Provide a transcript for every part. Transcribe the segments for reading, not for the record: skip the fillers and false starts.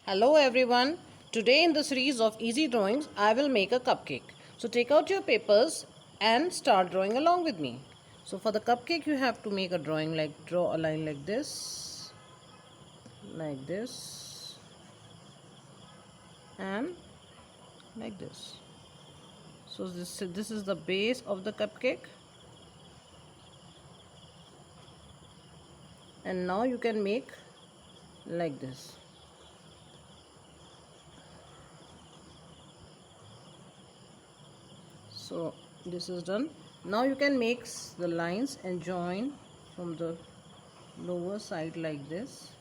Hello everyone. Today in the series of easy drawings, I will make a cupcake. So take out your papers and start drawing along with me. So for the cupcake you have to make a drawing, like draw a line like this, and like this. So this is the base of the cupcake. And now you can make like this. So this is done. Now you can make the lines and join from the lower side like this.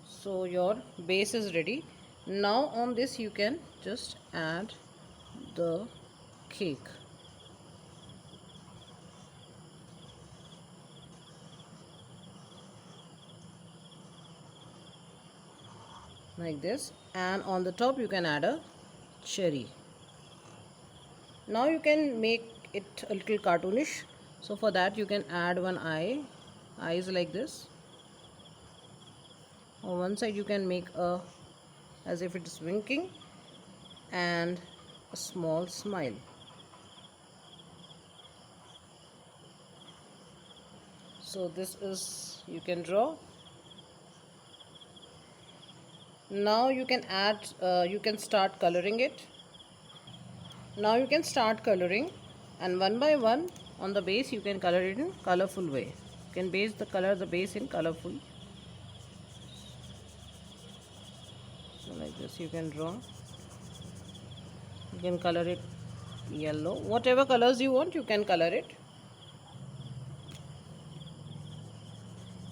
So your base is ready. Now on this you can just add the cake. Like this, and on the top you can add a cherry. Now you can make it a little cartoonish. So for that you can add one eyes like this. On one side you can make a as if it is winking and a small smile. So this is, you can draw. Now you can add, you can start coloring it. Now you can start coloring, and one by one on the base you can color it in colorful way. You can color the base in colorful. So like this you can draw. You can color it yellow, whatever colors you want you can color it.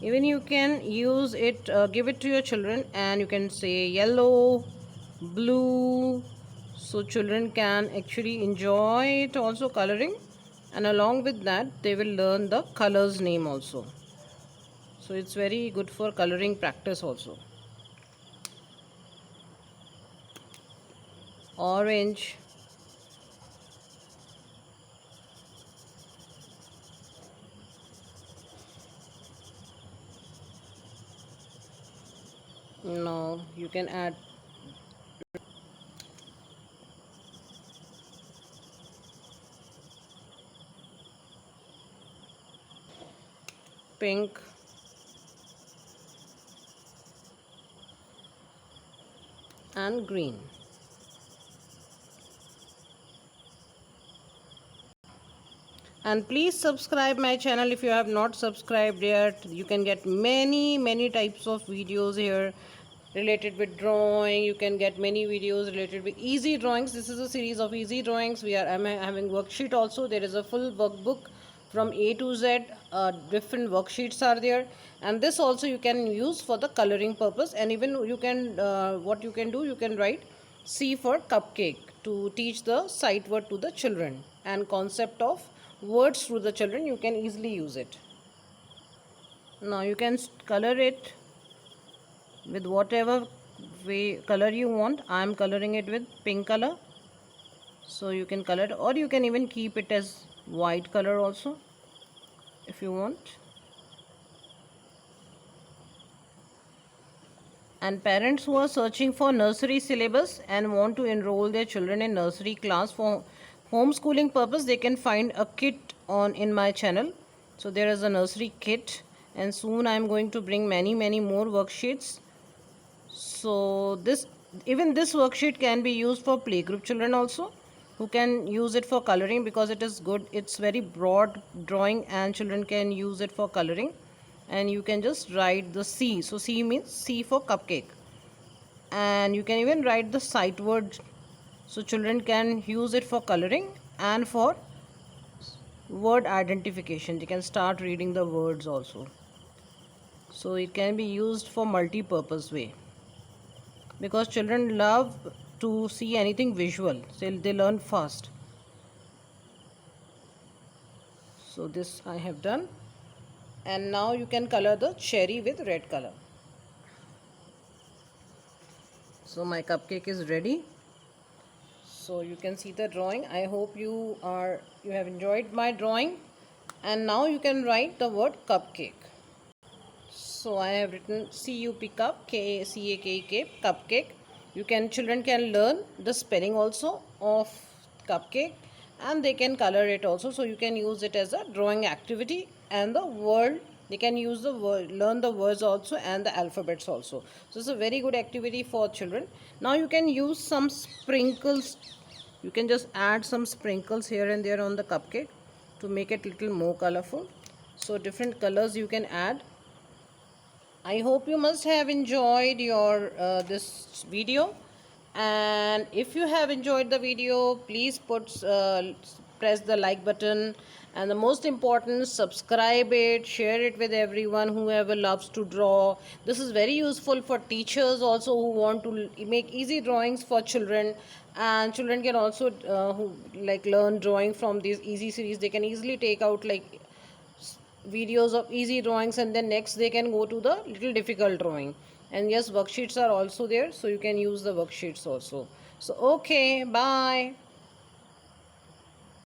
Even you can use it, give it to your children, and you can say yellow, blue, so children can actually enjoy it also coloring, and along with that they will learn the colors name also. So it's very good for coloring practice also. Orange, now you can add pink, and green. And please subscribe my channel if you have not subscribed yet. You can get many types of videos here related with drawing. You can get many videos related with easy drawings. This is a series of easy drawings. I'm having worksheet also. There is a full workbook from A to Z. Different worksheets are there, and this also you can use for the coloring purpose. And even you can, what you can do, you can write C for cupcake to teach the sight word to the children, and concept of words to the children. You can easily use it. Now you can color it with whatever way color you want. I am coloring it with pink color, so you can color it, or you can even keep it as white color also if you want. And parents who are searching for nursery syllabus and want to enroll their children in nursery class for homeschooling purpose, they can find a kit on in my channel. So there is a nursery kit, and soon I am going to bring many more worksheets. So this worksheet can be used for playgroup children also, who can use it for coloring, because it is good. It's very broad drawing and children can use it for coloring. And you can just write the C. So C means C for cupcake, and you can even write the sight word, so children can use it for coloring and for word identification. They can start reading the words also. So it can be used for multi-purpose way, because children love to see anything visual, so they learn fast. So this I have done, and now you can color the cherry with red color. So my cupcake is ready. So you can see the drawing. I hope you have enjoyed my drawing. And now you can write the word cupcake. So I have written CUP cup, CAKE cupcake. Children can learn the spelling also of cupcake, and they can color it also. So you can use it as a drawing activity, and the word they can use the word, learn the words also and the alphabets also. So it's a very good activity for children. Now you can use some sprinkles. You can just add some sprinkles here and there on the cupcake to make it little more colorful. So different colors you can add. I hope you must have enjoyed your this video, and if you have enjoyed the video, please press the like button, and the most important, subscribe it, share it with everyone whoever loves to draw. This is very useful for teachers also who want to make easy drawings for children, and children can also who like learn drawing from these easy series. They can easily take out like videos of easy drawings, and then next they can go to the little difficult drawing. And yes, worksheets are also there, so you can use the worksheets also. So okay, bye.